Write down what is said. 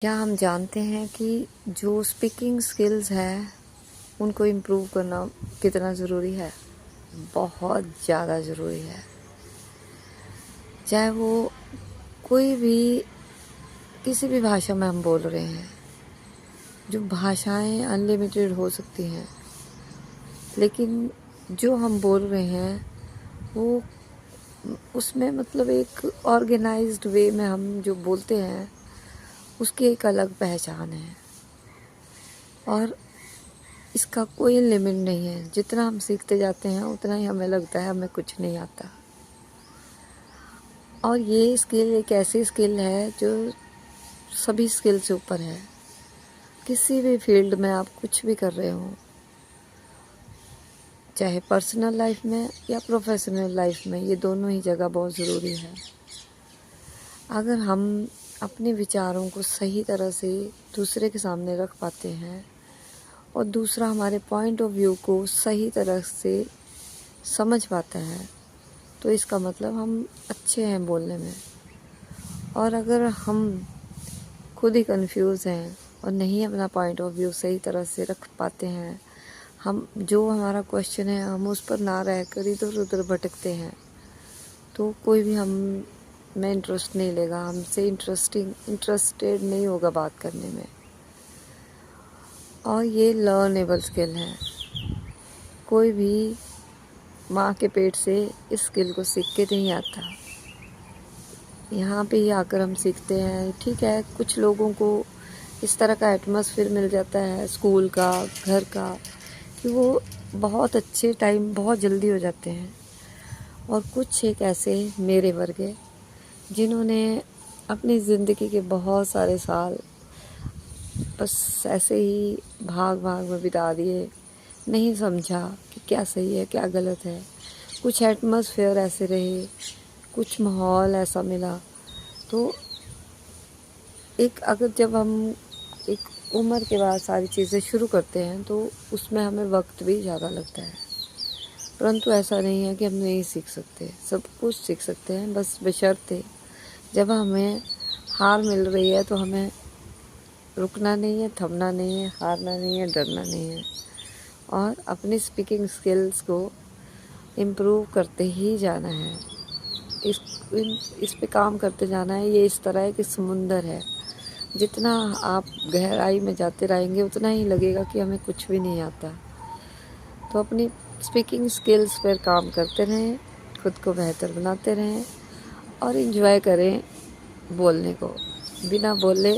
क्या हम जानते हैं कि जो स्पीकिंग स्किल्स हैं उनको इम्प्रूव करना कितना ज़रूरी है? बहुत ज़्यादा ज़रूरी है। चाहे वो कोई भी किसी भी भाषा में हम बोल रहे हैं। जो भाषाएं अनलिमिटेड हो सकती हैं, लेकिन जो हम बोल रहे हैं वो उसमें मतलब एक ऑर्गेनाइज्ड वे में हम जो बोलते हैं उसकी एक अलग पहचान है और इसका कोई लिमिट नहीं है। जितना हम सीखते जाते हैं उतना ही हमें लगता है हमें कुछ नहीं आता। और ये स्किल एक ऐसी स्किल है जो सभी स्किल से ऊपर है। किसी भी फील्ड में आप कुछ भी कर रहे हो, चाहे पर्सनल लाइफ में या प्रोफेशनल लाइफ में, ये दोनों ही जगह बहुत ज़रूरी है। अगर हम अपने विचारों को सही तरह से दूसरे के सामने रख पाते हैं और दूसरा हमारे पॉइंट ऑफ व्यू को सही तरह से समझ पाता है, तो इसका मतलब हम अच्छे हैं बोलने में। और अगर हम खुद ही कंफ्यूज हैं और नहीं अपना पॉइंट ऑफ व्यू सही तरह से रख पाते हैं, हम जो हमारा क्वेश्चन है हम उस पर ना रहकर इधर उधर भटकते हैं, तो कोई भी हम में इंटरेस्ट नहीं लेगा, हमसे इंटरेस्टेड नहीं होगा बात करने में। और ये लर्नेबल स्किल है। कोई भी माँ के पेट से इस स्किल को सीख के नहीं आता। यहाँ पे ही आकर हम सीखते हैं। ठीक है, कुछ लोगों को इस तरह का एटमॉस्फेयर मिल जाता है स्कूल का, घर का, कि वो बहुत अच्छे टाइम बहुत जल्दी हो जाते हैं। और कुछ एक ऐसे मेरे वर्गे जिन्होंने अपनी ज़िंदगी के बहुत सारे साल बस ऐसे ही भाग भाग में बिता दिए, नहीं समझा कि क्या सही है क्या गलत है। कुछ एटमॉस्फेयर ऐसे रहे, कुछ माहौल ऐसा मिला। तो अगर जब हम एक उम्र के बाद सारी चीज़ें शुरू करते हैं तो उसमें हमें वक्त भी ज़्यादा लगता है, परंतु ऐसा नहीं है कि हम नहीं सीख सकते। सब कुछ सीख सकते हैं, बस बशर्ते जब हमें हार मिल रही है तो हमें रुकना नहीं है, थमना नहीं है, हारना नहीं है, डरना नहीं है और अपनी स्पीकिंग स्किल्स को इम्प्रूव करते ही जाना है। इस पे काम करते जाना है। ये इस तरह है कि समुंदर है, जितना आप गहराई में जाते रहेंगे उतना ही लगेगा कि हमें कुछ भी नहीं आता। तो अपनी स्पीकिंग स्किल्स पर काम करते रहें, खुद को बेहतर बनाते रहें और एंजॉय करें बोलने को। बिना बोले